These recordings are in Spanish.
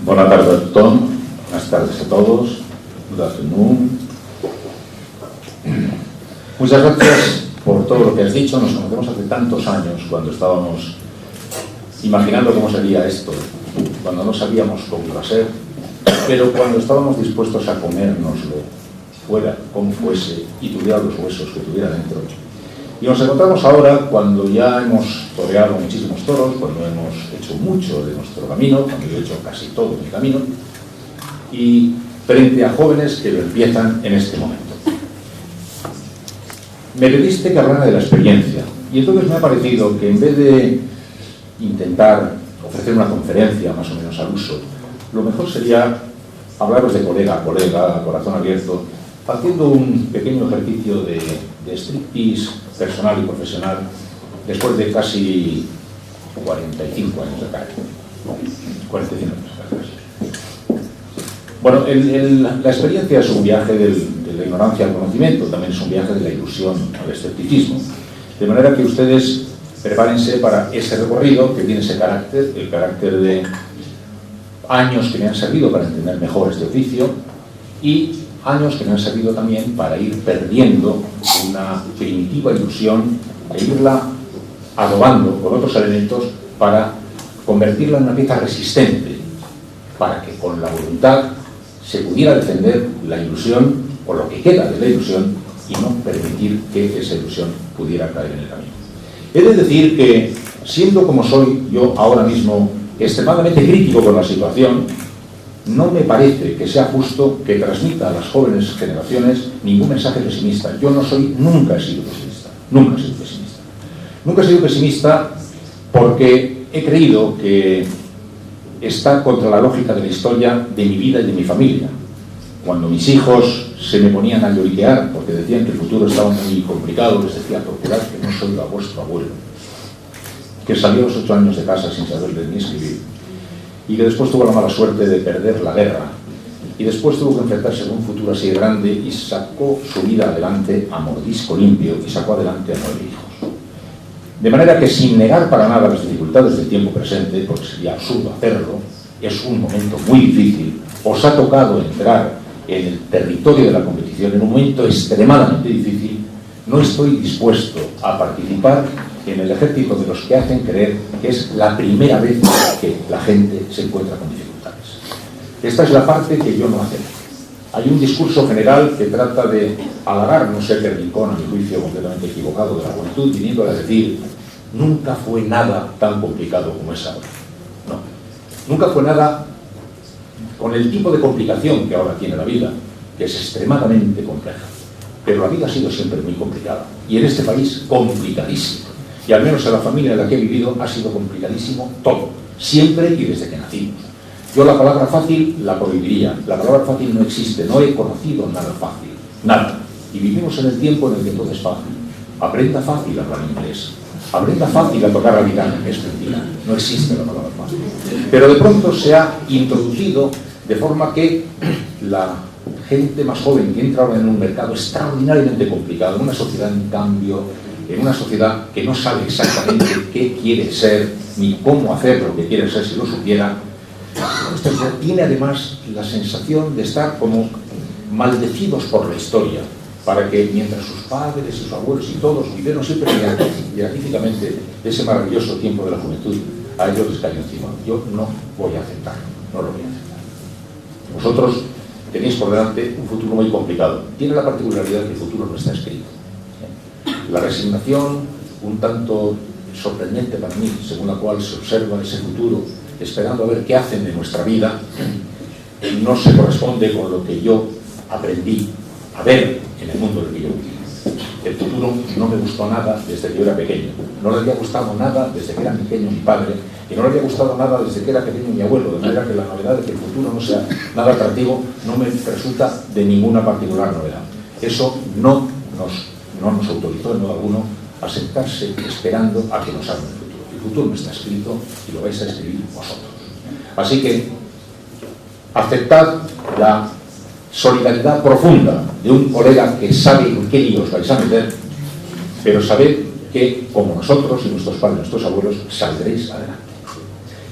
Buenas tardes a todos. Buenas tardes a todos. Good afternoon. Muchas gracias por todo lo que has dicho. Nos conocemos hace tantos años, cuando estábamos imaginando cómo sería esto, cuando no sabíamos cómo iba a ser, pero cuando estábamos dispuestos a comérnoslo fuera, como fuese, y tuviera los huesos que tuviera dentro. Y nos encontramos ahora cuando ya hemos toreado muchísimos toros, cuando hemos hecho mucho de nuestro camino, cuando yo he hecho casi todo mi camino, y frente a jóvenes que lo empiezan en este momento. Me pediste que hablara de la experiencia, y entonces me ha parecido que en vez de intentar ofrecer una conferencia más o menos al uso, lo mejor sería hablaros de colega a colega, a corazón abierto, haciendo un pequeño ejercicio de striptease personal y profesional después de casi 45 años de carrera. 45 años de carrera. Bueno, la experiencia es un viaje de la ignorancia al conocimiento, también es un viaje de la ilusión al escepticismo. De manera que ustedes prepárense para ese recorrido que tiene ese carácter, el carácter de años que me han servido para entender mejor este oficio y años que me han servido también para ir perdiendo una primitiva ilusión e irla adobando con otros elementos para convertirla en una pieza resistente, para que con la voluntad se pudiera defender la ilusión o lo que queda de la ilusión y no permitir que esa ilusión pudiera caer en el camino. He de decir que, siendo como soy yo ahora mismo extremadamente crítico con la situación, no me parece que sea justo que transmita a las jóvenes generaciones ningún mensaje pesimista. Yo nunca he sido pesimista. Nunca he sido pesimista. Nunca he sido pesimista porque he creído que está contra la lógica de la historia de mi vida y de mi familia. Cuando mis hijos se me ponían a lloriquear porque decían que el futuro estaba muy complicado, les decía: procurad que no soy vuestro abuelo, que salió a los 8 años de casa sin saber leer ni escribir, y que después tuvo la mala suerte de perder la guerra, y después tuvo que enfrentarse con un futuro así de grande y sacó su vida adelante a mordisco limpio y sacó adelante a 9 hijos. De manera que, sin negar para nada las dificultades del tiempo presente, porque sería absurdo hacerlo, es un momento muy difícil, os ha tocado entrar en el territorio de la competición en un momento extremadamente difícil, no estoy dispuesto a participar en el ejército de los que hacen creer que es la primera vez que la gente se encuentra con dificultades. Esta es la parte que yo no acepto. Hay un discurso general que trata de halagar no sé qué rincón, a mi juicio completamente equivocado, de la juventud, viniendo a decir: nunca fue nada tan complicado como es ahora. No, nunca fue nada con el tipo de complicación que ahora tiene la vida, que es extremadamente compleja. Pero la vida ha sido siempre muy complicada, y en este país complicadísimo. Y al menos en la familia en la que he vivido ha sido complicadísimo todo, siempre y desde que nacimos. Yo la palabra fácil la prohibiría. La palabra fácil no existe, no he conocido nada fácil, nada. Y vivimos en el tiempo en el que todo es fácil. Aprenda fácil a hablar inglés, aprenda fácil a tocar la guitarra, que es mentira, no existe la palabra fácil. Pero de pronto se ha introducido de forma que la gente más joven que entra ahora en un mercado extraordinariamente complicado, en una sociedad en cambio, en una sociedad que no sabe exactamente qué quiere ser ni cómo hacer lo que quiere ser si lo supiera, tiene además la sensación de estar como maldecidos por la historia, para que mientras sus padres y sus abuelos y todos vivieron siempre beatíficamente ese maravilloso tiempo de la juventud, a ellos les cayó encima. Yo no voy a aceptarlo, no lo voy a aceptar. Vosotros tenéis por delante un futuro muy complicado. Tiene la particularidad que el futuro no está escrito. La resignación, un tanto sorprendente para mí, según la cual se observa ese futuro, esperando a ver qué hacen de nuestra vida, no se corresponde con lo que yo aprendí a ver en el mundo del que yo viví. El futuro no me gustó nada desde que yo era pequeño. No le había gustado nada desde que era pequeño mi padre, y no le había gustado nada desde que era pequeño mi abuelo, de manera que la novedad de que el futuro no sea nada atractivo no me resulta de ninguna particular novedad. Eso no nos autorizó en modo alguno a sentarse esperando a que nos abran el futuro. El futuro no está escrito y lo vais a escribir vosotros. Así que aceptad la solidaridad profunda de un colega que sabe en qué líos vais a meter, pero sabed que, como nosotros y nuestros padres, nuestros abuelos, saldréis adelante.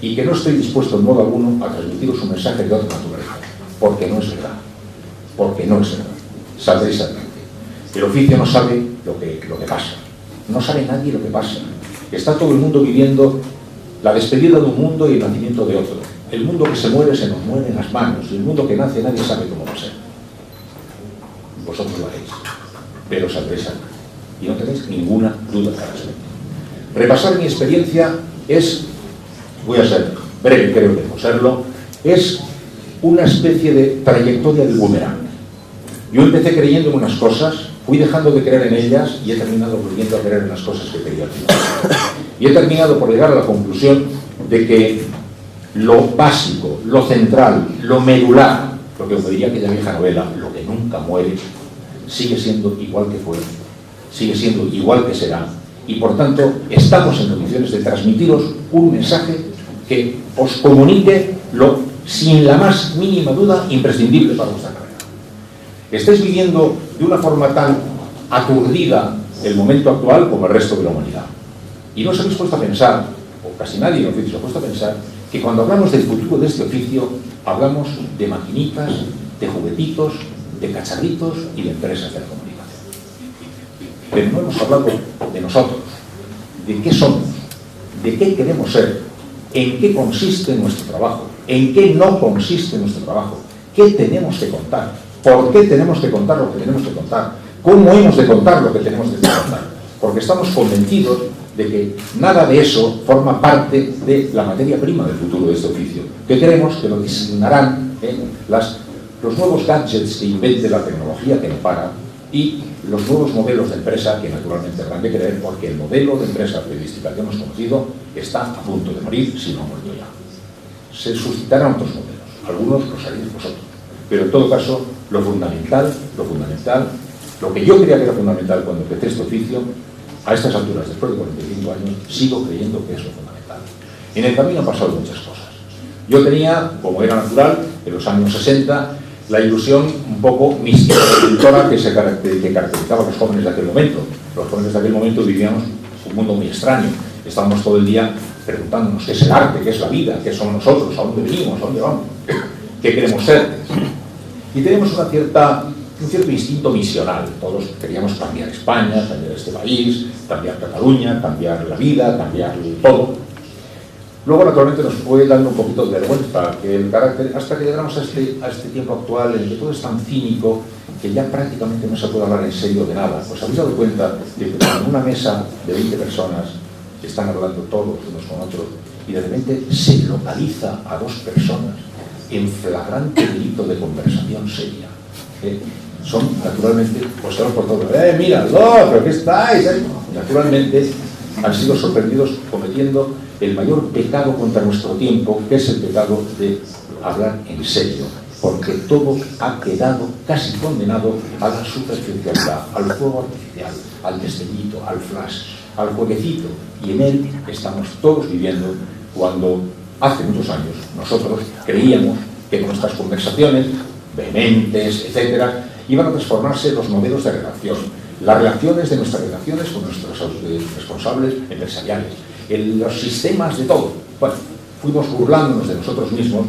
y que no estoy dispuesto en modo alguno a transmitiros un mensaje de otra naturaleza, porque no es verdad, porque no es verdad. Saldréis adelante. El oficio no sabe lo que pasa, no sabe nadie lo que pasa. Está todo el mundo viviendo la despedida de un mundo y el nacimiento de otro. El mundo que se muere nos muere en las manos, y el mundo que nace nadie sabe cómo va a ser. Vosotros lo haréis, pero saldréis adelante, y no tenéis ninguna duda al respecto. Repasar mi experiencia es, voy a ser breve, creo que debo serlo, es una especie de trayectoria del boomerang. Yo empecé creyendo en unas cosas, fui dejando de creer en ellas y he terminado volviendo a creer en las cosas que creía al final. Y he terminado por llegar a la conclusión de que lo básico, lo central, lo medular, lo que me diría aquella vieja novela, lo que nunca muere, sigue siendo igual que fue, sigue siendo igual que será, y por tanto estamos en condiciones de transmitiros un mensaje que os comunique lo, sin la más mínima duda, imprescindible para vuestra carrera. Estáis viviendo de una forma tan aturdida el momento actual como el resto de la humanidad. Y no os habéis puesto a pensar, o casi nadie en el oficio se ha puesto a pensar, que cuando hablamos del futuro de este oficio, hablamos de maquinitas, de juguetitos, de cacharritos y de empresas de la comunicación. Pero no hemos hablado de nosotros, de qué somos, de qué queremos ser, en qué consiste nuestro trabajo, en qué no consiste nuestro trabajo, qué tenemos que contar, por qué tenemos que contar lo que tenemos que contar, cómo hemos de contar lo que tenemos que contar, porque estamos convencidos de que nada de eso forma parte de la materia prima del futuro de este oficio, que creemos que lo designarán los nuevos gadgets que invente la tecnología que no para y los nuevos modelos de empresa que naturalmente habrán de creer, porque el modelo de empresa periodística que hemos conocido está a punto de morir, si no ha muerto ya. Se suscitarán otros modelos, algunos los haréis vosotros, pero en todo caso lo fundamental, lo que yo creía que era fundamental cuando empecé este oficio, a estas alturas, después de 45 años, sigo creyendo que es lo fundamental. En el camino han pasado muchas cosas. Yo tenía, como era natural, en los años 60, la ilusión un poco mística, que caracterizaba a los jóvenes de aquel momento. Los jóvenes de aquel momento vivíamos un mundo muy extraño. Estábamos todo el día preguntándonos qué es el arte, qué es la vida, qué somos nosotros, a dónde venimos, a dónde vamos, qué queremos ser. Y tenemos un cierto instinto misional. Todos queríamos cambiar España, cambiar este país, cambiar Cataluña, cambiar la vida, cambiar todo. Luego, naturalmente, nos fue dando un poquito de vergüenza que el carácter, hasta que llegamos a este tiempo actual en el que todo es tan cínico que ya prácticamente no se puede hablar en serio de nada. ¿Os habéis dado cuenta de que en una mesa de 20 personas están hablando todos unos con otros y de repente se localiza a dos personas en flagrante delito de conversación seria? Son, naturalmente, observados por todos. ¡Míralo! ¿Pero qué estáis? Naturalmente, han sido sorprendidos cometiendo el mayor pecado contra nuestro tiempo, que es el pecado de hablar en serio, porque todo ha quedado casi condenado a la superficialidad, al fuego artificial, al destellito, al flash, al jueguecito, y en él estamos todos viviendo cuando hace muchos años nosotros creíamos que nuestras conversaciones vehementes, etcétera, iban a transformarse en los modelos de redacción, las relaciones de nuestras redacciones con nuestros responsables empresariales, en los sistemas de todo. Bueno, fuimos burlándonos de nosotros mismos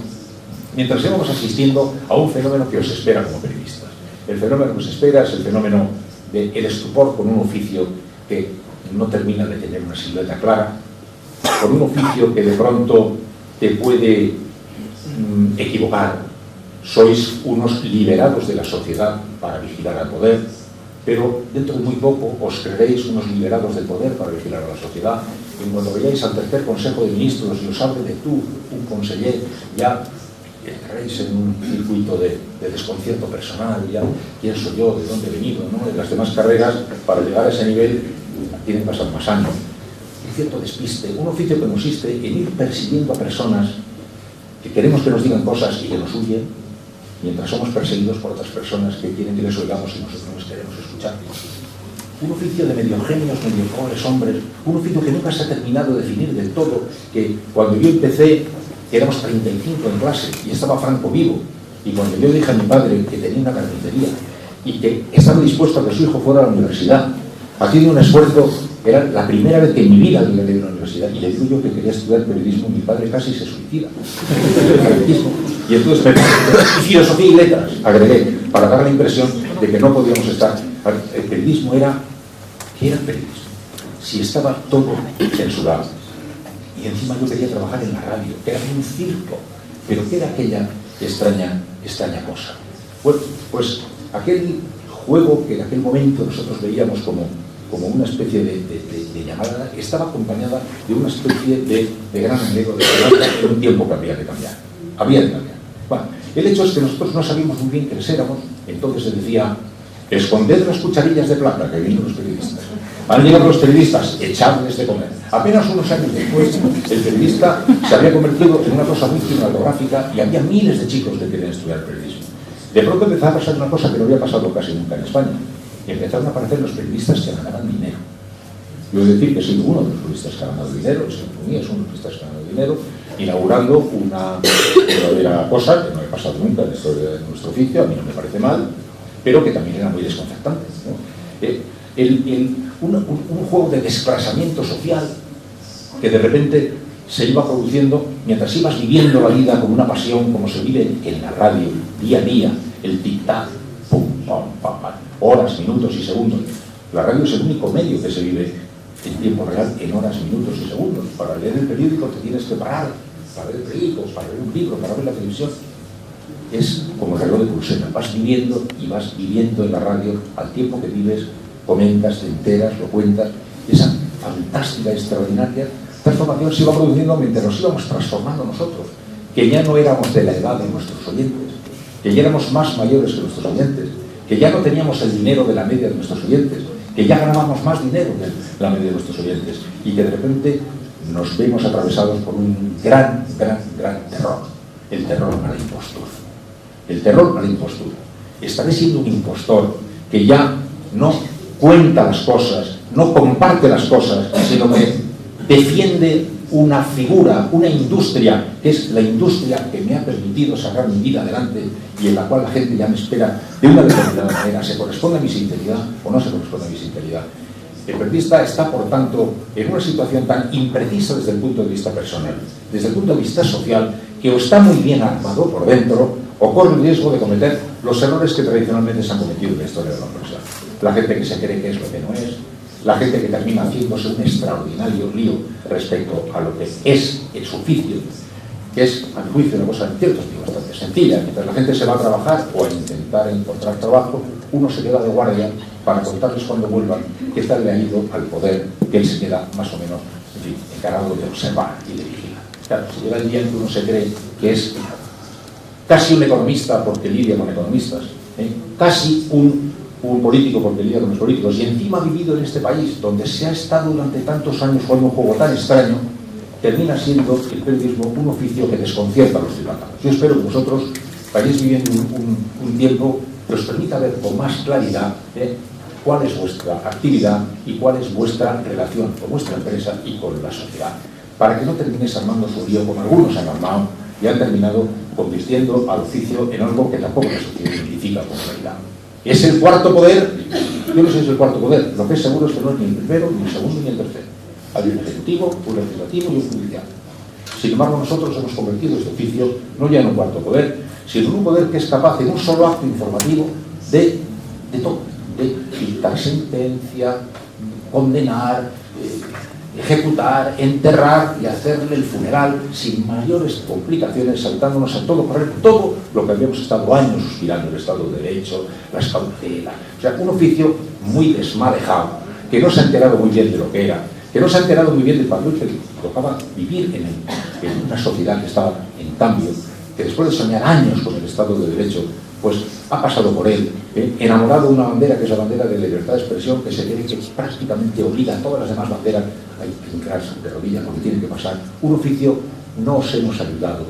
mientras íbamos asistiendo a un fenómeno que os espera como periodistas. El fenómeno que os espera es el fenómeno del estupor con un oficio que no termina de tener una silueta clara, con un oficio que de pronto te puede equivocar. Sois unos liberados de la sociedad para vigilar al poder, pero dentro de muy poco os creeréis unos liberados del poder para vigilar a la sociedad, y cuando vayáis al tercer Consejo de Ministros y os hable de tú, un conseller, ya entraréis en un circuito de desconcierto personal, ya quién soy yo, de dónde he venido, ¿no? En las demás carreras, para llegar a ese nivel, tienen que pasar más años. Un cierto despiste, un oficio que consiste en ir persiguiendo a personas que queremos que nos digan cosas y que nos huyen, mientras somos perseguidos por otras personas que quieren que les oigamos y nosotros no les queremos escuchar. Un oficio de medio genios, medio pobres hombres, un oficio que nunca se ha terminado de definir del todo, que cuando yo empecé éramos 35 en clase y estaba Franco vivo, y cuando yo dije a mi padre que tenía una carpintería y que estaba dispuesto a que su hijo fuera a la universidad, haciendo un esfuerzo Era la primera vez que en mi vida le leí a la universidad, y le digo yo que quería estudiar periodismo, mi padre casi se suicida. Y entonces y filosofía y letras, agregué, para dar la impresión de que no podíamos estar. El periodismo era, ¿qué era el periodismo? Si estaba todo censurado. Y encima yo quería trabajar en la radio, que era un circo. Pero ¿qué era aquella extraña cosa? Pues aquel juego que en aquel momento nosotros veíamos como una especie de llamada, estaba acompañada de una especie de gran anhelo de esperanza en un tiempo que había de cambiar. Había de cambiar. Bueno, el hecho es que nosotros no sabíamos muy bien quiénes éramos, entonces se decía, esconded las cucharillas de plata, que vienen los periodistas. Han llegado los periodistas, echadles de comer. Apenas unos años después, el periodista se había convertido en una cosa muy cinematográfica y había miles de chicos que querían estudiar periodismo. De pronto empezaba a pasar una cosa que no había pasado casi nunca en España. Y empezaron a aparecer los periodistas que ganaban dinero. Yo he de decir que soy uno de los periodistas que ha ganado dinero, es uno de los periodistas que ha ganado dinero, inaugurando una verdadera cosa que no he pasado nunca en la historia de nuestro oficio, a mí no me parece mal, pero que también era muy desconcertante, ¿no? Un juego de desplazamiento social que de repente se iba produciendo mientras ibas viviendo la vida con una pasión como se vive en la radio, día a día, el tic-tac, pum, pam, pam, pam, horas, minutos y segundos. La radio es el único medio que se vive en tiempo real, en horas, minutos y segundos. Para leer el periódico te tienes que parar, para leer el periódico, para leer un libro, para ver la televisión. Es como el reloj de pulsera, vas viviendo y vas viviendo en la radio al tiempo que vives, comentas, te enteras, lo cuentas. Esa fantástica, extraordinaria transformación se iba produciendo mientras nos íbamos transformando nosotros, que ya no éramos de la edad de nuestros oyentes, que ya éramos más mayores que nuestros oyentes, que ya no teníamos el dinero de la media de nuestros oyentes, que ya ganábamos más dinero que la media de nuestros oyentes, y que de repente nos vemos atravesados por un gran terror, el terror a la impostura. El terror a la impostura. Estaré siendo un impostor que ya no cuenta las cosas, no comparte las cosas, sino que defiende una figura, una industria, que es la industria que me ha permitido sacar mi vida adelante y en la cual la gente ya me espera de una determinada manera, se corresponde a mi sinceridad o no se corresponde a mi sinceridad. El periodista está, por tanto, en una situación tan imprecisa desde el punto de vista personal, desde el punto de vista social, que o está muy bien armado por dentro o corre el riesgo de cometer los errores que tradicionalmente se han cometido en la historia de la universidad. La gente que se cree que es lo que no es, la gente que termina haciéndose un extraordinario lío respecto a lo que es el su oficio, que es, a mi juicio, una cosa en cierto sentido bastante sencilla. Mientras la gente se va a trabajar o a intentar encontrar trabajo, uno se queda de guardia para contarles cuando vuelvan qué tal le ha ido al poder, que él se queda más o menos, en fin, encargado de observar y de vigilar. Claro, si llega el día en que uno se cree que es casi un economista porque lidia con economistas, casi un político porque lidia con los políticos, y encima ha vivido en este país donde se ha estado durante tantos años jugando un juego tan extraño, termina siendo el periodismo un oficio que desconcierta a los ciudadanos. Yo espero que vosotros vayáis viviendo un tiempo que os permita ver con más claridad cuál es vuestra actividad y cuál es vuestra relación con vuestra empresa y con la sociedad, para que no termines armando su lío como algunos han armado y han terminado convirtiendo al oficio en algo que tampoco la sociedad identifica como realidad. Es el cuarto poder. Yo no sé si es el cuarto poder, lo que es seguro es que no es ni el primero, ni el segundo, ni el tercero. Hay un ejecutivo, un legislativo y un judicial. Sin embargo, nosotros hemos convertido este oficio no ya en un cuarto poder, sino en un poder que es capaz, en un solo acto informativo, de todo, de dictar sentencia, condenar, ejecutar, enterrar y hacerle el funeral sin mayores complicaciones, saltándonos a todo lo que habíamos estado años suspirando, el Estado de Derecho, las cautelas. O sea, un oficio muy desmadejado, que no se ha enterado muy bien de lo que era, que no se ha enterado muy bien del papel que tocaba vivir en una sociedad que estaba en cambio, que después de soñar años con el Estado de Derecho, pues ha pasado por él, enamorado de una bandera que es la bandera de la libertad de expresión, que se cree que prácticamente obliga a todas las demás banderas a hincarse de rodillas porque tiene que pasar. Un oficio no os hemos ayudado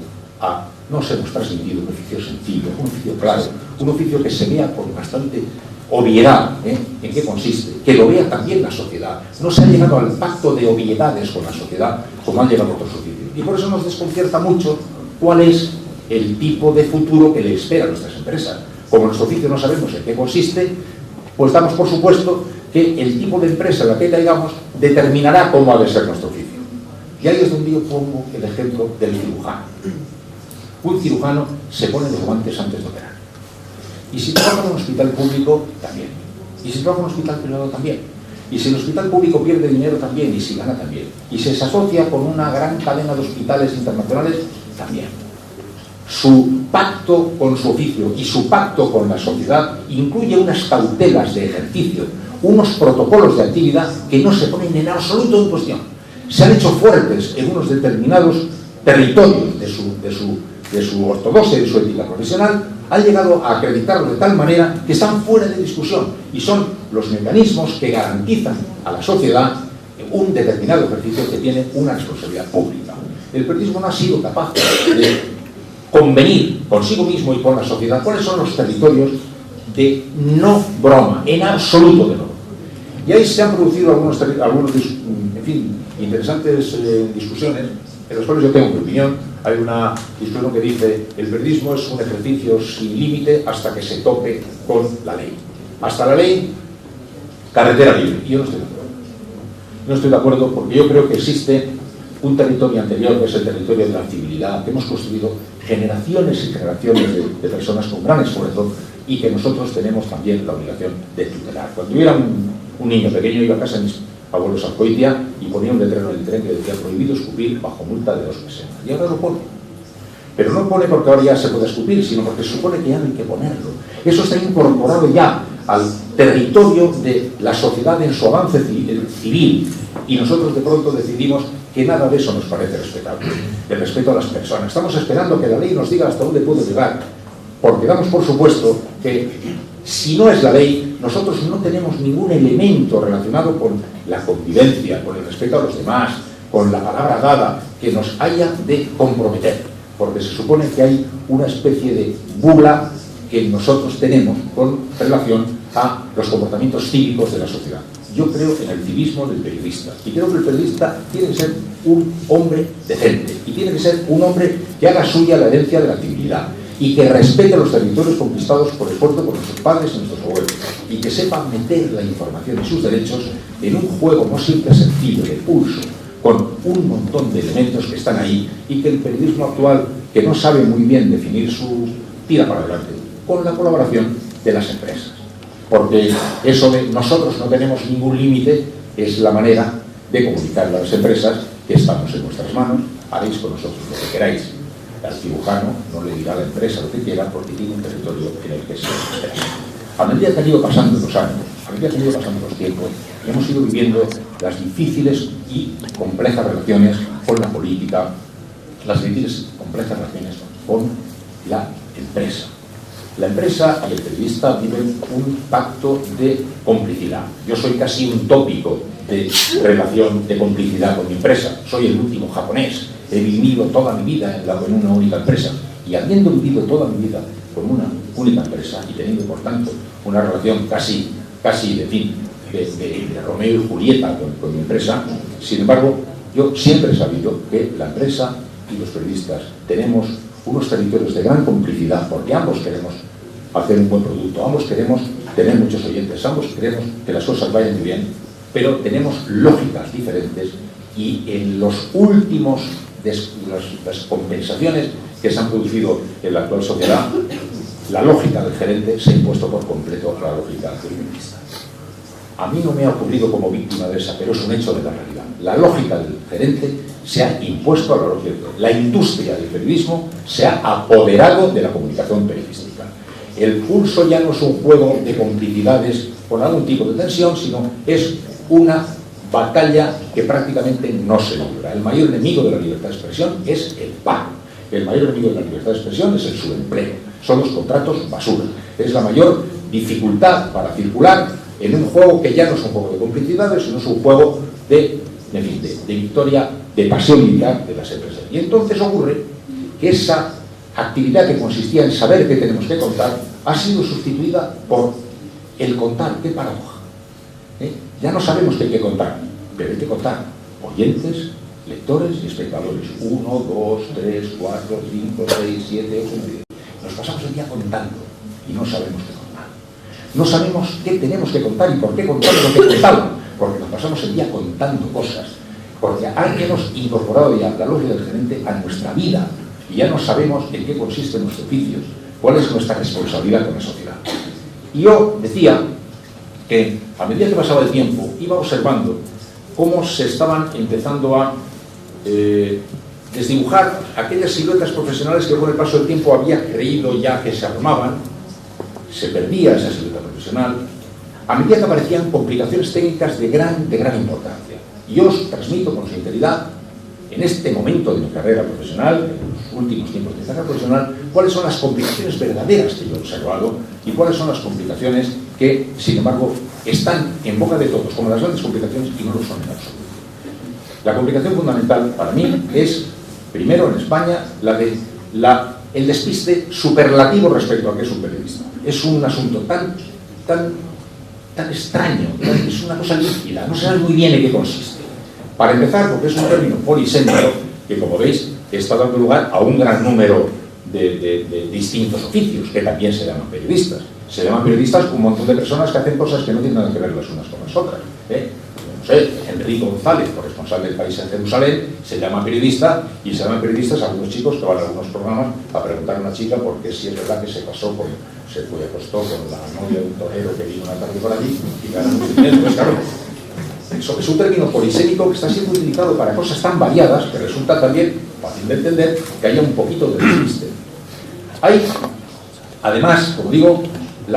no os hemos transmitido un oficio sencillo, un oficio claro, un oficio que se vea con bastante obviedad en qué consiste, que lo vea también la sociedad. No se ha llegado al pacto de obviedades con la sociedad como han llegado otros oficios. Y por eso nos desconcierta mucho cuál es el tipo de futuro que le espera a nuestras empresas. Como nuestro oficio no sabemos en qué consiste, pues damos por supuesto que el tipo de empresa en la que caigamos determinará cómo ha de ser nuestro oficio. Y ahí es donde yo pongo el ejemplo del cirujano. Un cirujano se pone los guantes antes de operar. Y si trabaja en un hospital público, también. Y si trabaja en un hospital privado, también. Y si el hospital público pierde dinero, también. Y si gana, también. Y si se asocia con una gran cadena de hospitales internacionales, también. Su pacto con su oficio y su pacto con la sociedad incluye unas cautelas de ejercicio, unos protocolos de actividad que no se ponen en absoluto en cuestión. Se han hecho fuertes en unos determinados territorios de su ortodoxia y de su ética profesional, han llegado a acreditarlo de tal manera que están fuera de discusión y son los mecanismos que garantizan a la sociedad un determinado ejercicio que tiene una responsabilidad pública. El periodismo no ha sido capaz de convenir consigo mismo y con la sociedad cuáles son los territorios de no broma, en absoluto de no. Y ahí se han producido algunos en fin, interesantes discusiones en las cuales yo tengo mi opinión. Hay una discusión que dice: el periodismo es un ejercicio sin límite hasta que se tope con la ley. Hasta la ley, carretera libre. Y yo no estoy de acuerdo. No estoy de acuerdo porque yo creo que existe un territorio anterior, que es el territorio de la civilidad, que hemos construido generaciones y generaciones de personas con gran esfuerzo y que nosotros tenemos también la obligación de tutelar. Cuando yo era un niño pequeño, iba a casa de mis abuelos a Azcoitia y ponía un letrero en el tren que decía: prohibido escupir bajo multa de 2 pesetas. Y ahora lo pone. Pero no pone porque ahora ya se puede escupir, sino porque se supone que ya no hay que ponerlo. Eso está incorporado ya al territorio de la sociedad en su avance civil. Y nosotros de pronto decidimos que nada de eso nos parece respetable. El respeto a las personas. Estamos esperando que la ley nos diga hasta dónde puede llegar, porque damos por supuesto que si no es la ley, nosotros no tenemos ningún elemento relacionado con la convivencia, con el respeto a los demás, con la palabra dada, que nos haya de comprometer, porque se supone que hay una especie de bula que nosotros tenemos con relación a los comportamientos cívicos de la sociedad. Yo creo en el civismo del periodista, y creo que el periodista tiene que ser un hombre decente, y tiene que ser un hombre que haga suya la herencia de la civilidad, y que respete los territorios conquistados por esfuerzo por nuestros padres y nuestros abuelos, y que sepa meter la información y sus derechos en un juego no siempre sencillo, de pulso, con un montón de elementos que están ahí, y que el periodismo actual, que no sabe muy bien definir su tira para adelante, con la colaboración de las empresas. Porque eso de nosotros no tenemos ningún límite es la manera de comunicarle a las empresas que estamos en vuestras manos, haréis con nosotros lo que queráis. Al cirujano no le dirá a la empresa lo que quiera porque tiene un territorio en el que se espera. A medida que han ido pasando los años, a medida que han ido pasando los tiempos, hemos ido viviendo las difíciles y complejas relaciones con la política, las difíciles y complejas relaciones con la empresa. La empresa y el periodista viven un pacto de complicidad. Yo soy casi un tópico de relación de complicidad con mi empresa. Soy el último japonés. He vivido toda mi vida en una única empresa. Y habiendo vivido toda mi vida con una única empresa y teniendo, por tanto, una relación casi de fin, de Romeo y Julieta con mi empresa, sin embargo, yo siempre he sabido que la empresa y los periodistas tenemos unos territorios de gran complicidad, porque ambos queremos hacer un buen producto, ambos queremos tener muchos oyentes, ambos queremos que las cosas vayan muy bien, pero tenemos lógicas diferentes y en los últimos las compensaciones que se han producido en la actual sociedad, la lógica del gerente se ha impuesto por completo a la lógica del periodista. A mí no me ha ocurrido como víctima de esa, pero es un hecho de la realidad. La lógica del gerente se ha impuesto a la lógica. La industria del periodismo se ha apoderado de la comunicación periodística. El pulso ya no es un juego de complicidades con algún tipo de tensión, sino es una batalla que prácticamente no se libra. El mayor enemigo de la libertad de expresión es el paro. El mayor enemigo de la libertad de expresión es el subempleo. Son los contratos basura. Es la mayor dificultad para circular en un juego que ya no es un juego de complicidades, sino es un juego de victoria, de pasión militar de las empresas. Y entonces ocurre que esa actividad que consistía en saber qué tenemos que contar ha sido sustituida por el contar. ¡Qué paradoja! Ya no sabemos qué hay que contar, pero hay que contar oyentes, lectores y espectadores. 1, 2, 3, 4, 5, 6, 7, 8, 9, 10. Nos pasamos el día contando y no sabemos qué contar. No sabemos qué tenemos que contar y por qué contamos lo que contamos, porque nos pasamos el día contando cosas, porque hemos incorporado ya la lógica del gerente a nuestra vida y ya no sabemos en qué consisten nuestros oficios, cuál es nuestra responsabilidad con la sociedad. Y yo decía que a medida que pasaba el tiempo iba observando cómo se estaban empezando a desdibujar aquellas siluetas profesionales que con el paso del tiempo había creído ya que se armaban. Se perdía esa silueta profesional a medida que aparecían complicaciones técnicas de gran importancia. Y yo os transmito con sinceridad, en este momento de mi carrera profesional, en los últimos tiempos de mi carrera profesional, cuáles son las complicaciones verdaderas que yo he observado y cuáles son las complicaciones que, sin embargo, están en boca de todos, como las grandes complicaciones, y no lo son en absoluto. La complicación fundamental para mí es, primero en España, el despiste superlativo respecto a qué es un periodista. Es un asunto tan extraño, es una cosa líquida, no se sabe muy bien en qué consiste. Para empezar, porque es un término polisémico que, como veis, está dando lugar a un gran número de distintos oficios, que también se llaman periodistas. Se llaman periodistas un montón de personas que hacen cosas que no tienen nada que ver las unas con las otras. No sé, Enrique González, corresponsal del País en Jerusalén, se llama periodista, y se llaman periodistas algunos chicos que van a algunos programas a preguntar a una chica por qué si es verdad que se acostó con la novia de un torero que vino una tarde por allí y gana mucho dinero. Pues claro, eso es un término polisémico que está siendo utilizado para cosas tan variadas que resulta también fácil de entender que haya un poquito de despiste. Hay, además, como digo,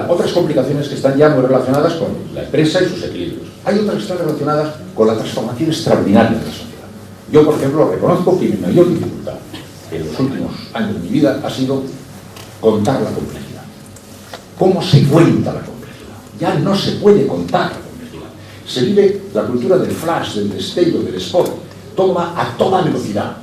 otras complicaciones que están ya muy relacionadas con la empresa y sus equilibrios. Hay otras que están relacionadas con la transformación extraordinaria de la sociedad. Yo, por ejemplo, reconozco que mi mayor dificultad en los últimos años de mi vida ha sido contar la complejidad. ¿Cómo se cuenta la complejidad? Ya no se puede contar la complejidad. Se vive la cultura del flash, del destello, del spot. Todo va a toda velocidad.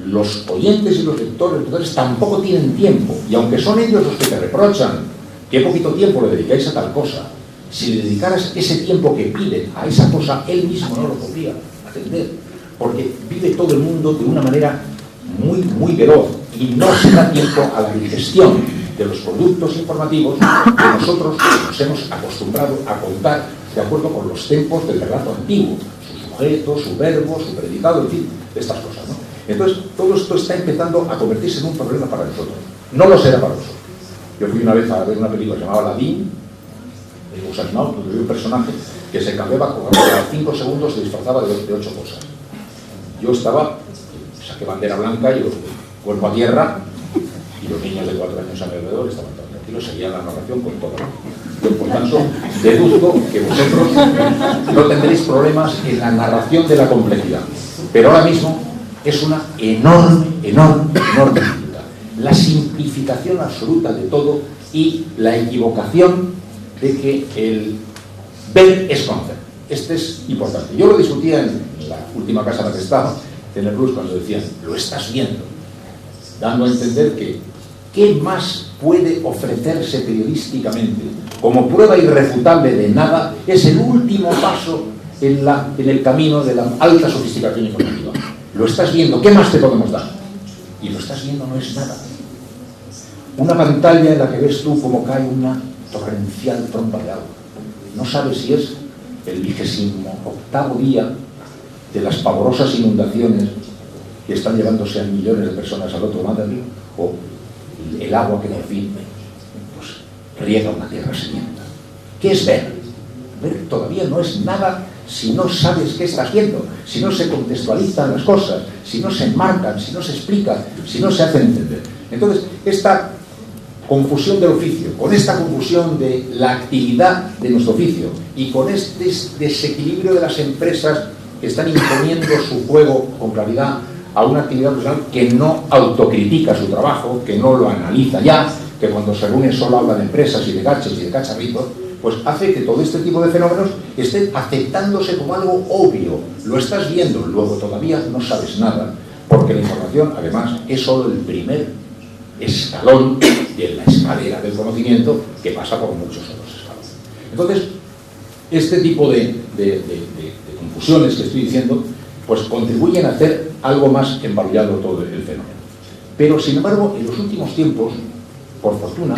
Los oyentes y los lectores tampoco tienen tiempo. Y aunque son ellos los que te reprochan qué poquito tiempo le dedicáis a tal cosa, si le dedicaras ese tiempo que piden a esa cosa, él mismo no lo podría atender. Porque vive todo el mundo de una manera muy veloz y no se da tiempo a la digestión de los productos informativos que nosotros nos hemos acostumbrado a contar de acuerdo con los tempos del relato antiguo, su sujeto, su verbo, su predicado, en fin, estas cosas, ¿no? Entonces, todo esto está empezando a convertirse en un problema para nosotros. No lo será para nosotros. Yo fui una vez a ver una película llamada Aladdin, de dibujos animados, donde había un personaje que se cambiaba cada 5 segundos, se disfrazaba de 8 cosas. Yo saqué bandera blanca y cuerpo a tierra, y los niños de 4 años a mi alrededor estaban tan tranquilos, seguían la narración con todo. Yo, por tanto, deduzco que vosotros no tendréis problemas en la narración de la complejidad. Pero ahora mismo es una enorme dificultad. La simplificación absoluta de todo y la equivocación de que el ver es conocer. Este es importante. Yo lo discutía en la última casa en la que estaba, en el Plus, cuando decían, lo estás viendo, dando a entender que ¿qué más puede ofrecerse periodísticamente como prueba irrefutable de nada? Es el último paso en el camino de la alta sofisticación informativa. Lo estás viendo, ¿qué más te podemos dar? Y lo estás viendo no es nada. Una pantalla en la que ves tú cómo cae una torrencial tromba de agua. No sabes si es el 28º día de las pavorosas inundaciones que están llevándose a millones de personas al otro lado del río, o el agua que por fin pues, riega una tierra sedienta. ¿Qué es ver? Ver todavía no es nada si no sabes qué estás viendo, si no se contextualizan las cosas, si no se enmarcan, si no se explican, si no se hacen entender. Entonces, esta confusión del oficio, con esta confusión de la actividad de nuestro oficio y con este desequilibrio de las empresas que están imponiendo su juego con claridad a una actividad profesional que no autocritica su trabajo, que no lo analiza ya, que cuando se reúne solo habla de empresas y de gachos y de cacharritos, pues hace que todo este tipo de fenómenos estén aceptándose como algo obvio. Lo estás viendo, luego todavía no sabes nada, porque la información, además, es solo el primer escalón de la escalera del conocimiento que pasa por muchos otros escalones. Entonces, este tipo de confusiones que estoy diciendo, pues contribuyen a hacer algo más embarullado todo el fenómeno. Pero, sin embargo, en los últimos tiempos, por fortuna,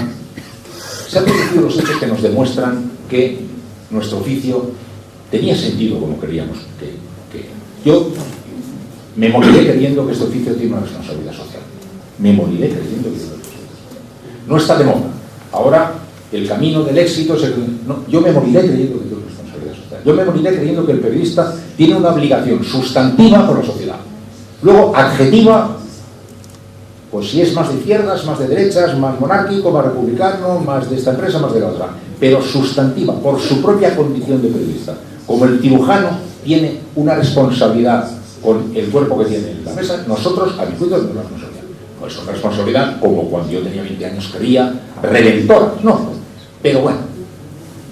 Se han producido los hechos que nos demuestran que nuestro oficio tenía sentido como creíamos que. Yo me moriré creyendo que este oficio tiene una responsabilidad social. Me moriré creyendo que tiene una responsabilidad social. No está de moda. Ahora el camino del éxito es el... No, yo me moriré creyendo que tiene una responsabilidad social. Yo me moriré creyendo que el periodista tiene una obligación sustantiva con la sociedad. Luego, adjetiva, pues si es más de izquierdas, más de derechas, más monárquico, más republicano, más de esta empresa, más de la otra. Pero sustantiva, por su propia condición de periodista. Como el cirujano tiene una responsabilidad con el cuerpo que tiene en la mesa, nosotros, a mi juicio, tenemos una responsabilidad. No es una responsabilidad como cuando yo tenía 20 años creía redentora, no, pero bueno,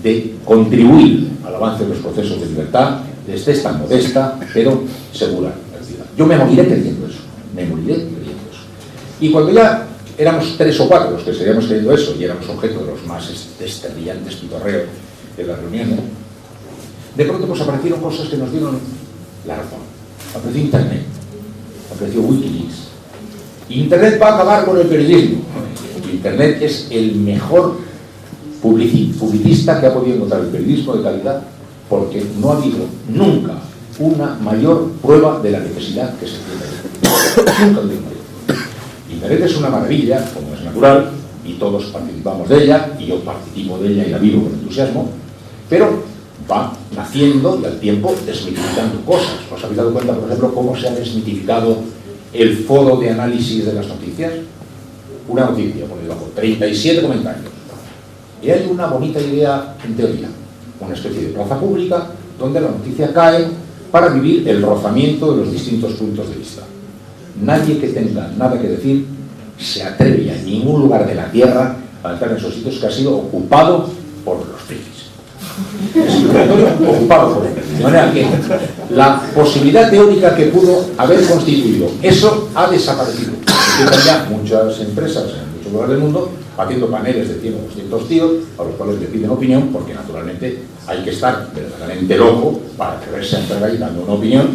de contribuir al avance de los procesos de libertad, desde esta modesta, pero segura actividad. Yo me moriré creyendo eso, me moriré creyendo eso. Y cuando ya éramos 3 o 4 los que seguíamos creyendo eso, y éramos objeto de los más desterrillantes pitorreos de las reuniones, de pronto pues aparecieron cosas que nos dieron la razón. Apareció Internet, apareció Wikileaks. Internet va a acabar con el periodismo. Internet es el mejor publicista que ha podido encontrar el periodismo de calidad, porque no ha habido nunca una mayor prueba de la necesidad que se tiene. Nunca ha habido mayor. Internet es una maravilla, como es natural, y todos participamos de ella, y yo participo de ella y la vivo con entusiasmo, pero va naciendo y al tiempo desmitificando cosas. ¿Os habéis dado cuenta, por ejemplo, cómo se ha desmitificado el foro de análisis de las noticias? Una noticia, por debajo, 37 comentarios. Y hay una bonita idea en teoría, una especie de plaza pública donde la noticia cae para vivir el rozamiento de los distintos puntos de vista. Nadie que tenga nada que decir se atreve a ningún lugar de la Tierra a estar en esos sitios que ha sido ocupado por los frikis. Es un territorio ocupado por él. De manera que la posibilidad teórica que pudo haber constituido eso ha desaparecido. Están ya muchas empresas en muchos lugares del mundo haciendo paneles de 100 o 200 tíos a los cuales le piden opinión, porque naturalmente hay que estar verdaderamente loco para atreverse a entrar ahí dando una opinión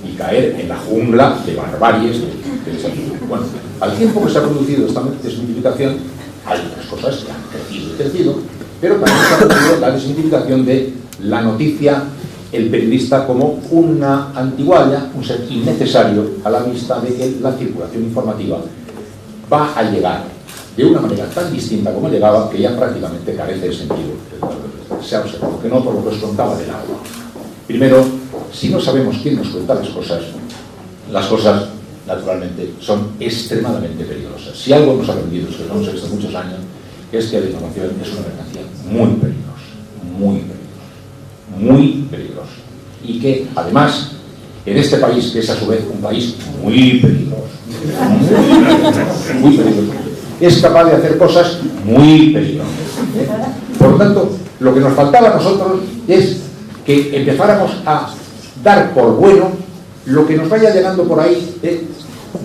y caer en la jungla de barbaries de esa vida. Bueno, al tiempo que se ha producido esta desmitificación, hay otras cosas que han crecido y crecido, pero también se ha producido la desmitificación de la noticia, el periodista como una antigualla, un ser innecesario a la vista de que la circulación informativa va a llegar de una manera tan distinta como llegaba, que ya prácticamente carece de sentido. Se ha observado que no por lo que os contaba del agua. Primero, si no sabemos quién nos cuenta las cosas naturalmente son extremadamente peligrosas. Si algo hemos aprendido, es que lo hemos hecho muchos años, es que la información es una mercancía muy peligrosa, muy peligrosa. Y que además, en este país, que es a su vez un país muy peligroso, es capaz de hacer cosas muy peligrosas. Por lo tanto, lo que nos faltaba a nosotros es que empezáramos a dar por bueno lo que nos vaya llegando por ahí,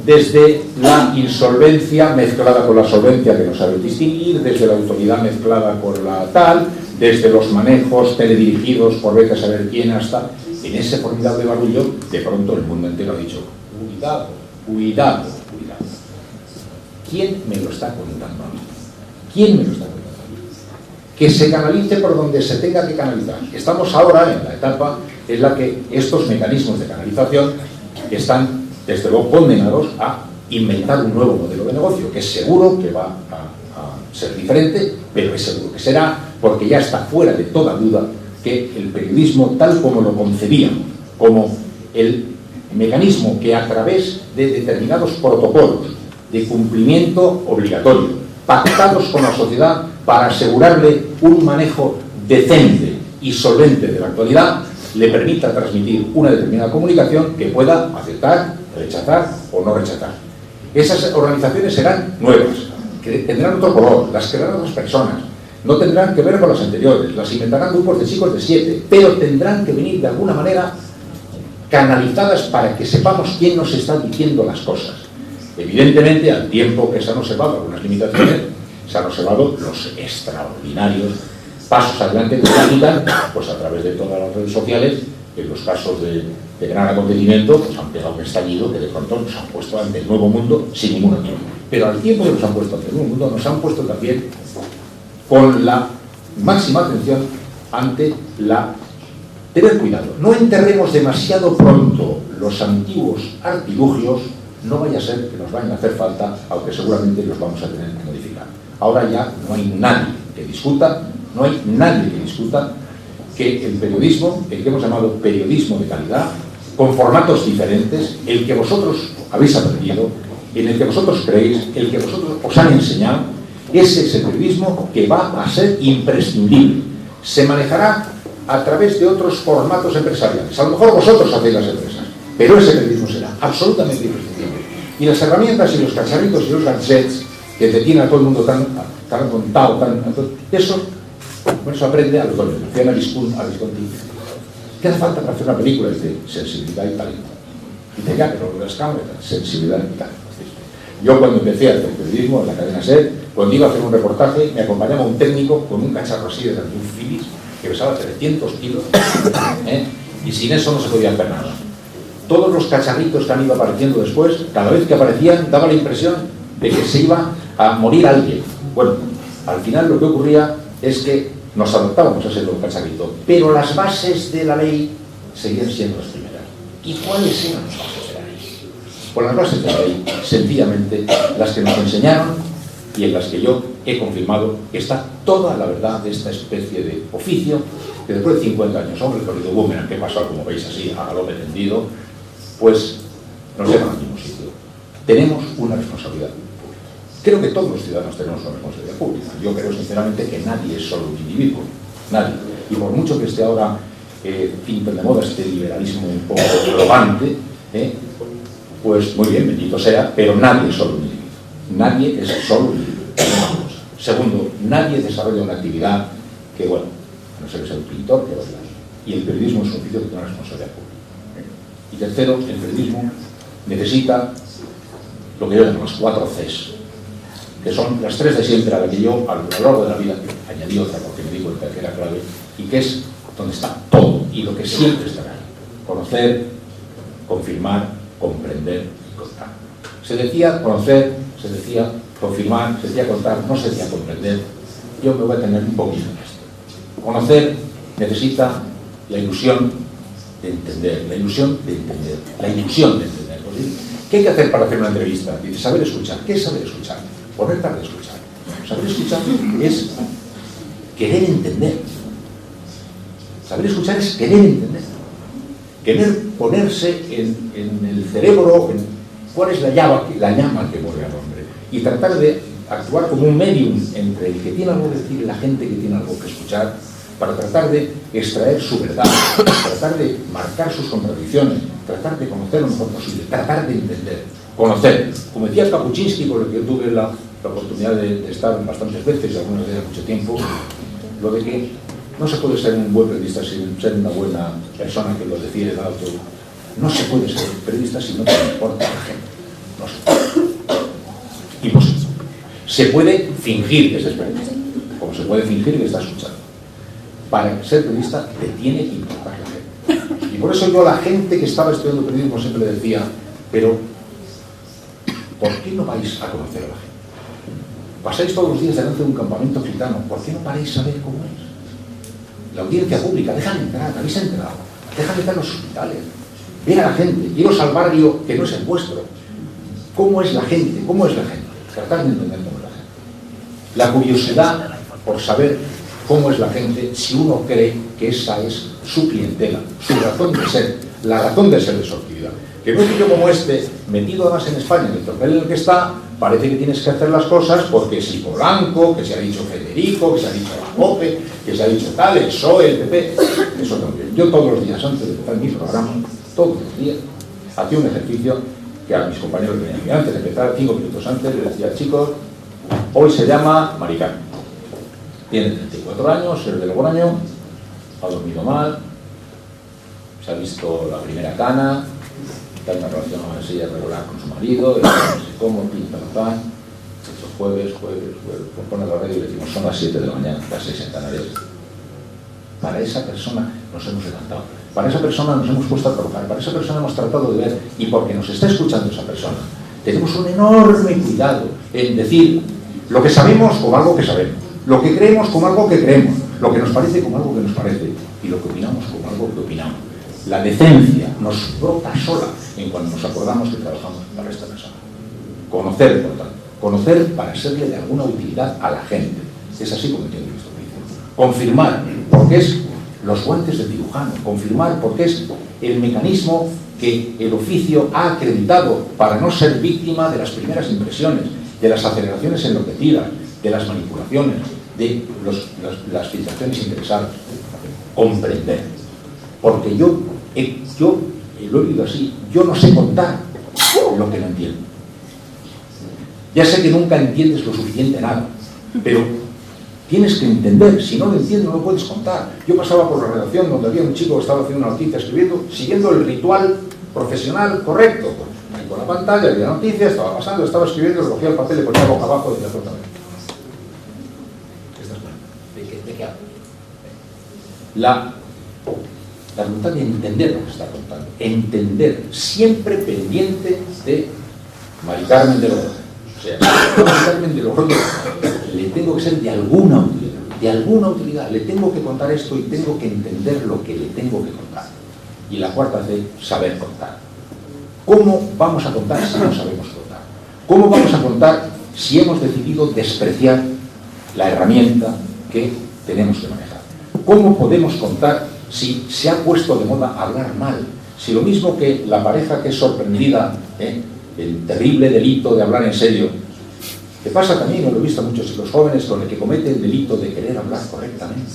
desde la insolvencia mezclada con la solvencia que no sabe distinguir, desde la autoridad mezclada con la tal, desde los manejos teledirigidos por vete a saber quién, hasta en ese formidable barullo. De pronto el mundo entero ha dicho: cuidado, cuidado, cuidado. ¿Quién me lo está contando a mí? ¿Quién me lo está contando a mí? Que se canalice por donde se tenga que canalizar. Estamos ahora en la etapa en la que estos mecanismos de canalización están, desde luego, condenados a inventar un nuevo modelo de negocio, que es seguro que va a ser diferente, pero es seguro que será, porque ya está fuera de toda duda que el periodismo, tal como lo concebíamos, como el mecanismo que a través de determinados protocolos de cumplimiento obligatorio, pactados con la sociedad para asegurarle un manejo decente y solvente de la actualidad, le permita transmitir una determinada comunicación que pueda aceptar, rechazar o no rechazar. Esas organizaciones serán nuevas, que tendrán otro color, las crearán otras personas, no tendrán que ver con las anteriores, las inventarán grupos de chicos de 7, pero tendrán que venir de alguna manera canalizadas para que sepamos quién nos está diciendo las cosas. Evidentemente, al tiempo que se han observado algunas limitaciones, se han observado los extraordinarios pasos adelante que se aplican, pues a través de todas las redes sociales. En los casos de gran acontecimiento, pues han pegado un estallido que de pronto nos han puesto ante el nuevo mundo sin ningún otro. Pero al tiempo que nos han puesto ante el nuevo mundo, nos han puesto también con la máxima atención ante la... Tener cuidado, no enterremos demasiado pronto los antiguos artilugios, no vaya a ser que nos vayan a hacer falta, aunque seguramente los vamos a tener que modificar. Ahora ya no hay nadie que discuta, que el periodismo, el que hemos llamado periodismo de calidad, con formatos diferentes, el que vosotros habéis aprendido, en el que vosotros creéis, el que vosotros os han enseñado, ese es el periodismo que va a ser imprescindible. Se manejará a través de otros formatos empresariales. A lo mejor vosotros hacéis las empresas, pero ese periodismo será absolutamente imprescindible. Y las herramientas y los cacharritos y los gadgets que te tiene a todo el mundo tan contado, eso aprende a los dos. Fui a Visconti. ¿Qué hace falta para hacer una película? Dice, sensibilidad y talento. Dice, ya, pero las cámaras, sensibilidad y talento. Yo cuando empecé a hacer periodismo en la cadena SER, cuando iba a hacer un reportaje, me acompañaba un técnico con un cacharro así de un Philips que pesaba 300 kilos, y sin eso no se podía hacer nada. Todos los cacharritos que han ido apareciendo después, cada vez que aparecían, daba la impresión de que se iba a morir alguien. Bueno, al final lo que ocurría es que nos adaptábamos a ese nuevo cacharrito, pero las bases de la ley seguían siendo las primeras. ¿Y cuáles eran las bases de la ley? Pues las bases de la ley, sencillamente, las que nos enseñaron y en las que yo he confirmado que está toda la verdad de esta especie de oficio que después de 50 años, hombre, el corrido boomerang, que pasó, como veis así, a galope tendido, pues nos llevan al mismo sitio. Tenemos una responsabilidad pública. Creo que todos los ciudadanos tenemos una responsabilidad pública. Yo creo sinceramente que nadie es solo un individuo, nadie. Y por mucho que esté ahora de moda este liberalismo un poco arrogante, pues muy bien, bendito sea, pero nadie es solo un individuo. Nadie es solo un individuo. Segundo, nadie desarrolla una actividad que, bueno, a no ser que sea un pintor, que bailar. Y el periodismo es un oficio que tiene una responsabilidad pública. Y tercero, el periodismo necesita lo que yo llamo las 4 Cs, que son las 3 de siempre a las que yo, a lo largo de la vida, añadí otra porque me di cuenta que era clave, y que es donde está todo, y lo que siempre estará ahí. Conocer, confirmar, comprender y contar. Se decía conocer, se decía confirmar, se decía contar, no se decía comprender. Yo me voy a tener un poquito en esto. Conocer necesita la ilusión de entender, la ilusión de entender, la ilusión de entender. ¿Qué hay que hacer para hacer una entrevista? Dice, saber escuchar. ¿Qué es saber escuchar? Poner tarde a escuchar. Saber escuchar es querer entender. Saber escuchar es querer entender. Querer ponerse en el cerebro, en cuál es la llama que mueve al hombre. Y tratar de actuar como un medium entre el que tiene algo que decir y la gente que tiene algo que escuchar, para tratar de extraer su verdad, tratar de marcar sus contradicciones, tratar de conocer lo mejor posible, tratar de entender, conocer. Como decía Kapuscinski, con el que tuve la oportunidad de estar bastantes veces, y algunas veces mucho tiempo, lo de que no se puede ser un buen periodista sin ser una buena persona que lo decide el auto. No se puede ser periodista si no te importa la gente. No se puede. Imposible. Se puede fingir que es periodista, como se puede fingir que está escuchando. Para ser periodista te tiene que importar la gente. Y por eso yo a la gente que estaba estudiando periodismo siempre le decía, pero ¿por qué no vais a conocer a la gente? Pasáis todos los días delante de un campamento gitano, ¿por qué no paráis a ver cómo es? La audiencia pública, déjale entrar, habéis entrado, déjale entrar a los hospitales, ver a la gente, iros al barrio que no es el vuestro. ¿Cómo es la gente? ¿Cómo es la gente? Tratar de entender cómo es la gente. La curiosidad por saber cómo es la gente, si uno cree que esa es su clientela, su razón de ser, la razón de ser de su actividad. Que no es que yo como metido además en España, en el tropel en el que está, parece que tienes que hacer las cosas porque si Polanco, que se ha dicho Federico, que se ha dicho la COPE, que se ha dicho tal, el PSOE, el PP, eso también. Yo todos los días, antes de empezar mi programa, todos los días, hacía un ejercicio que a mis compañeros me decían, antes de empezar, 5 minutos antes, les decía, chicos, hoy se llama Maricán. Tiene 34 años, es de Logroño, ha dormido mal, se ha visto la primera cana, está en una relación así regular con su marido, no sé cómo, pinta, jueves, pone la radio y le decimos, son las 7 de la mañana, las 6 en Canarias. Para esa persona nos hemos levantado, para esa persona nos hemos puesto a trabajar, para esa persona hemos tratado de ver, y porque nos está escuchando esa persona, tenemos un enorme cuidado en decir lo que sabemos o algo que sabemos. Lo que creemos como algo que creemos, lo que nos parece como algo que nos parece, y lo que opinamos como algo que opinamos. La decencia nos brota sola en cuando nos acordamos que trabajamos para esta persona. Conocer, por tanto. Conocer para serle de alguna utilidad a la gente. Es así como entiendo esto. Confirmar, porque es los guantes del cirujano. Confirmar, porque es el mecanismo que el oficio ha acreditado para no ser víctima de las primeras impresiones, de las aceleraciones enloquecidas, de las manipulaciones, de las filtraciones interesadas. Comprender. Porque yo lo he vivido así, yo no sé contar lo que no entiendo. Ya sé que nunca entiendes lo suficiente nada, pero tienes que entender. Si no lo entiendes, no lo puedes contar. Yo pasaba por la redacción donde había un chico que estaba haciendo una noticia, escribiendo, siguiendo el ritual profesional correcto. Ahí con la pantalla, había noticias, estaba pasando, estaba escribiendo, le cogía el papel, le ponía boca abajo y decía, ¿de qué hablo? La voluntad de entender lo que está contando. Entender, siempre pendiente de Mari Carmen de Logroño. O sea, Mari Carmen de Logroño le tengo que ser de alguna utilidad, le tengo que contar esto y tengo que entender lo que le tengo que contar. Y la cuarta es saber contar. ¿Cómo vamos a contar si no sabemos contar? ¿Cómo vamos a contar si hemos decidido despreciar la herramienta que tenemos que manejar? ¿Cómo podemos contar si se ha puesto de moda hablar mal? Si lo mismo que la pareja que es sorprendida, el terrible delito de hablar en serio, que pasa también, lo he visto a muchos de los jóvenes, con el que comete el delito de querer hablar correctamente.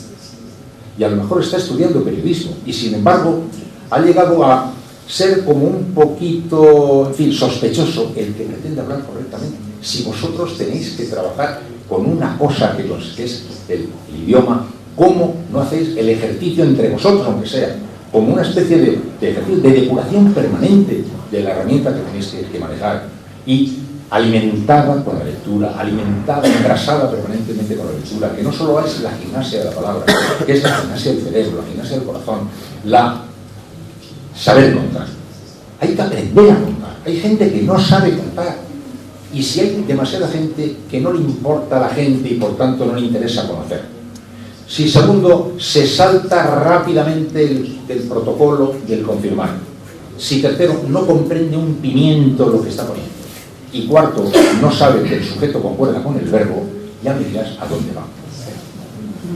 Y a lo mejor está estudiando periodismo y sin embargo ha llegado a ser como un poquito, en fin, sospechoso el que pretende hablar correctamente. Si vosotros tenéis que trabajar con una cosa que es el idioma, ¿cómo no hacéis el ejercicio entre vosotros, aunque sea, como una especie de ejercicio de depuración permanente de la herramienta que tenéis que manejar? Y alimentada con la lectura, alimentada, engrasada permanentemente con la lectura, que no solo es la gimnasia de la palabra, que es la gimnasia del cerebro, la gimnasia del corazón, la saber contar. Hay que aprender a contar. Hay gente que no sabe contar. Y si hay demasiada gente que no le importa a la gente y por tanto no le interesa conocer. Si segundo, se salta rápidamente del protocolo del confirmar. Si tercero, no comprende un pimiento lo que está poniendo. Y cuarto, no sabe que el sujeto concuerda con el verbo, ya me dirás a dónde va.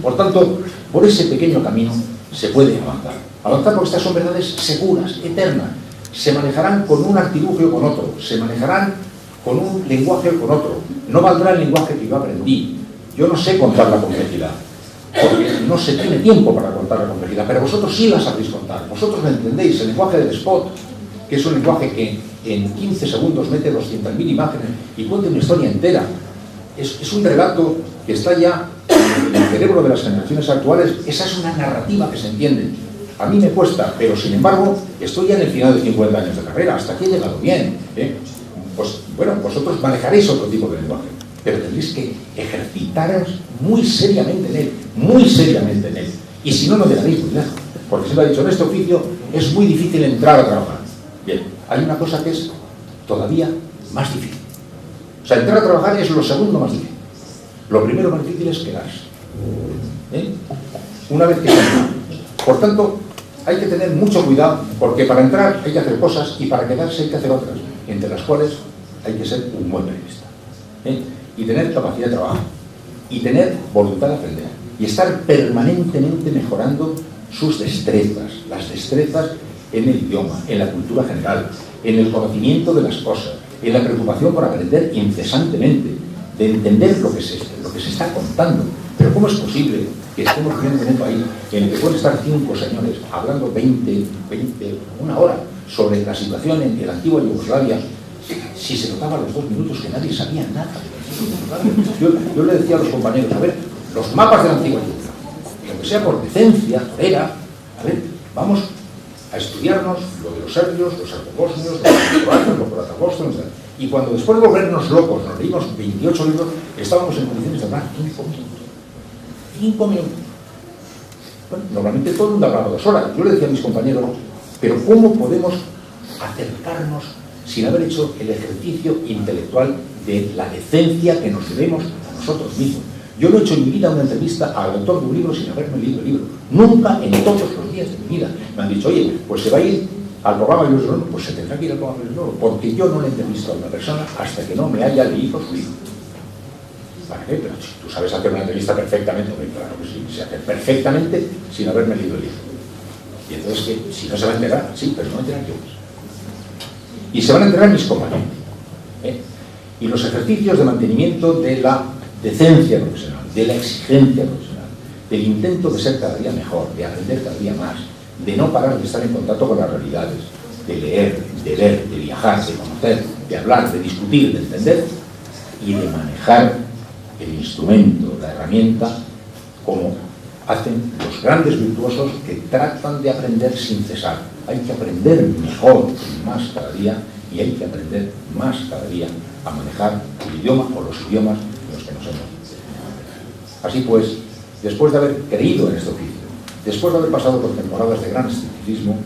Por tanto, por ese pequeño camino se puede avanzar. Avanzar porque estas son verdades seguras, eternas. Se manejarán con un artilugio o con otro. Se manejarán con un lenguaje o con otro. No valdrá el lenguaje que yo aprendí. Yo no sé contar la complejidad, porque no se tiene tiempo para contar la complejidad, pero vosotros sí la sabéis contar. Vosotros lo entendéis. El lenguaje del spot, que es un lenguaje que en 15 segundos mete 200.000 imágenes y cuenta una historia entera. Es un relato que está ya en el cerebro de las generaciones actuales. Esa es una narrativa que se entiende. A mí me cuesta, pero sin embargo estoy ya en el final de 50 años de carrera. Hasta aquí he llegado bien. Pues bueno, vosotros manejaréis otro tipo de lenguaje, pero tendréis que ejercitaros muy seriamente en él, muy seriamente en él. Y si no, no llegaréis muy lejos. Porque se lo ha dicho, en este oficio es muy difícil entrar a trabajar. Bien, hay una cosa que es todavía más difícil. O sea, entrar a trabajar es lo segundo más difícil. Lo primero más difícil es quedarse. Una vez que se entra. Por tanto, hay que tener mucho cuidado, porque para entrar hay que hacer cosas y para quedarse hay que hacer otras, entre las cuales hay que ser un buen periodista. Y tener capacidad de trabajo, y tener voluntad de aprender, y estar permanentemente mejorando sus destrezas, las destrezas en el idioma, en la cultura general, en el conocimiento de las cosas, en la preocupación por aprender incesantemente, de entender lo que se está contando. Pero ¿cómo es posible que estemos viviendo en un país en el que pueden estar 5 señores hablando 1 hora sobre la situación en la antigua Yugoslavia, si se notaba a los 2 minutos que nadie sabía nada de yo le decía a los compañeros, a ver, los mapas de la antigua Yugoslavia, aunque sea por decencia, a ver, vamos a estudiarnos lo de los serbios, los serbobosnios, los croatas, los croatabosnios, y cuando después de volvernos locos nos leímos 28 libros, estábamos en condiciones de hablar 5 minutos. 5 minutos. Bueno, normalmente todo el mundo hablaba 2 horas. Yo le decía a mis compañeros, pero ¿cómo podemos acercarnos sin haber hecho el ejercicio intelectual de la decencia que nos debemos a nosotros mismos? Yo no he hecho en mi vida una entrevista al autor de un libro sin haberme leído el libro. Nunca en todos los días de mi vida. Me han dicho, oye, pues se va a ir al programa de Luis Loro. Pues se tendrá que ir al programa de Luis Loro, porque yo no le entrevisto a una persona hasta que no me haya leído su libro. ¿Para qué? Pero si tú sabes hacer una entrevista perfectamente, claro que sí, se hace perfectamente sin haberme leído el libro. Y entonces, que si no se va a enterar, sí, pero no me enterar yo. Y se van a enterar mis compañeros. Y los ejercicios de mantenimiento de la decencia profesional, de la exigencia profesional, del intento de ser cada día mejor, de aprender cada día más, de no parar de estar en contacto con las realidades, de leer, de ver, de viajar, de conocer, de hablar, de discutir, de entender y de manejar el instrumento, la herramienta, como hacen los grandes virtuosos que tratan de aprender sin cesar. Hay que aprender mejor y más cada día, y hay que aprender más cada día a manejar el idioma o los idiomas en los que nos hemos. Así pues, después de haber creído en este oficio, después de haber pasado por temporadas de gran escepticismo,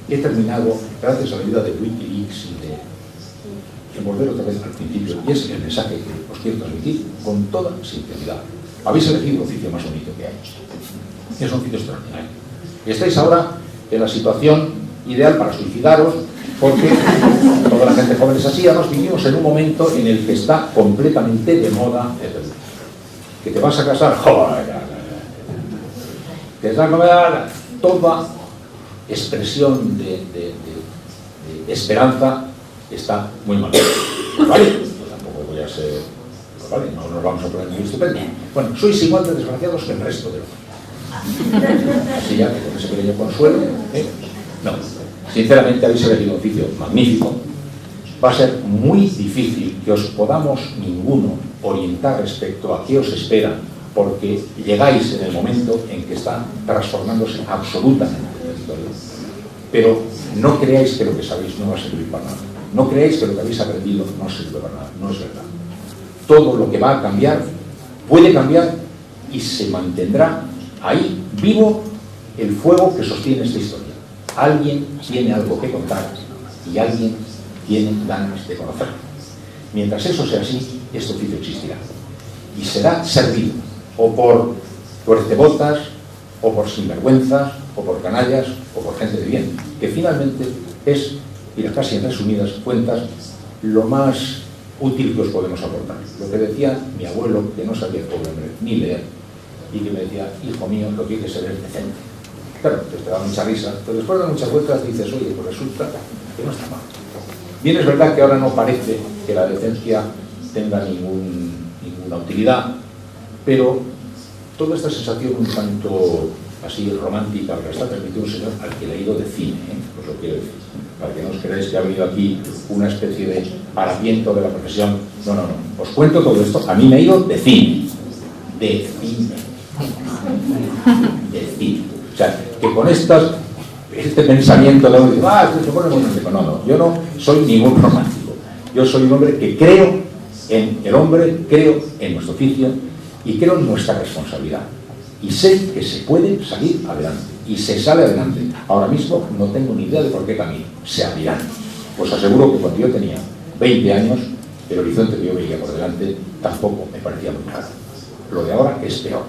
he terminado, gracias a la ayuda de Wikileaks y de volver otra vez al principio, y es el mensaje que os quiero transmitir con toda sinceridad. Habéis elegido el oficio más bonito que hay. Es un oficio extraordinario. Estáis ahora en la situación ideal para suicidaros, porque toda la gente joven es así. Además, vivimos en un momento en el que está completamente de moda el peluche. Que te vas a casar, joder, te vas a comer toda expresión de esperanza está muy mal. ¿Vale? Pues tampoco voy a ser... ¿Vale? No nos vamos a poner muy estupendos. Bueno, sois igual de desgraciados que el resto de los. Así ya, con ese pequeño consuelo, no. Sinceramente habéis elegido un oficio magnífico. Va a ser muy difícil que os podamos ninguno orientar respecto a qué os espera, porque llegáis en el momento en que está transformándose absolutamente el territorio. Pero no creáis que lo que sabéis no va a servir para nada. No creáis que lo que habéis aprendido no sirve para nada. No es verdad. Todo lo que va a cambiar puede cambiar y se mantendrá ahí vivo el fuego que sostiene esta historia. Alguien tiene algo que contar y alguien tiene ganas de conocerlo. Mientras eso sea así, este oficio existirá y será servido o por tuercebotas, o por sinvergüenzas, o por canallas, o por gente de bien, que finalmente es, y casi en resumidas cuentas, lo más útil que os podemos aportar. Lo que decía mi abuelo, que no sabía, pobre hombre, ni leer, y que me decía, hijo mío, lo que hay que ser es decente. Claro, te da mucha risa, pero después de muchas vueltas dices, oye, pues resulta que no está mal. Bien, es verdad que ahora no parece que la decencia tenga ninguna utilidad, pero toda esta sensación un tanto así romántica me la está transmitiendo un señor al que le he ido de cine, os lo quiero decir, para que no os creáis que ha venido aquí una especie de harapiento de la profesión. No, no, no, os cuento todo esto, a mí me he ido de cine, de cine, de cine. O sea, que con este pensamiento de hoy, esto se pone muy romántico. No, no, yo no soy ningún romántico. Yo soy un hombre que creo en el hombre, creo en nuestro oficio y creo en nuestra responsabilidad. Y sé que se puede salir adelante. Y se sale adelante. Ahora mismo no tengo ni idea de por qué camino. Se abrirán. Os aseguro que cuando yo tenía 20 años, el horizonte que yo veía por delante tampoco me parecía muy claro. Lo de ahora es peor.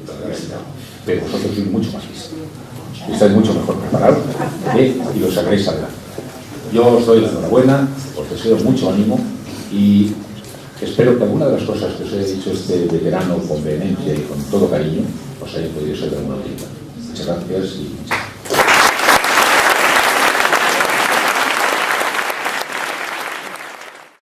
Lo de ahora es peor. Pero vosotros sois mucho más listos. Estáis mucho mejor preparados y lo sacaréis adelante. Yo os doy la enhorabuena, os deseo mucho ánimo y espero que alguna de las cosas que os he dicho este veterano con vehemencia y con todo cariño os haya podido ser de alguna utilidad. Muchas gracias y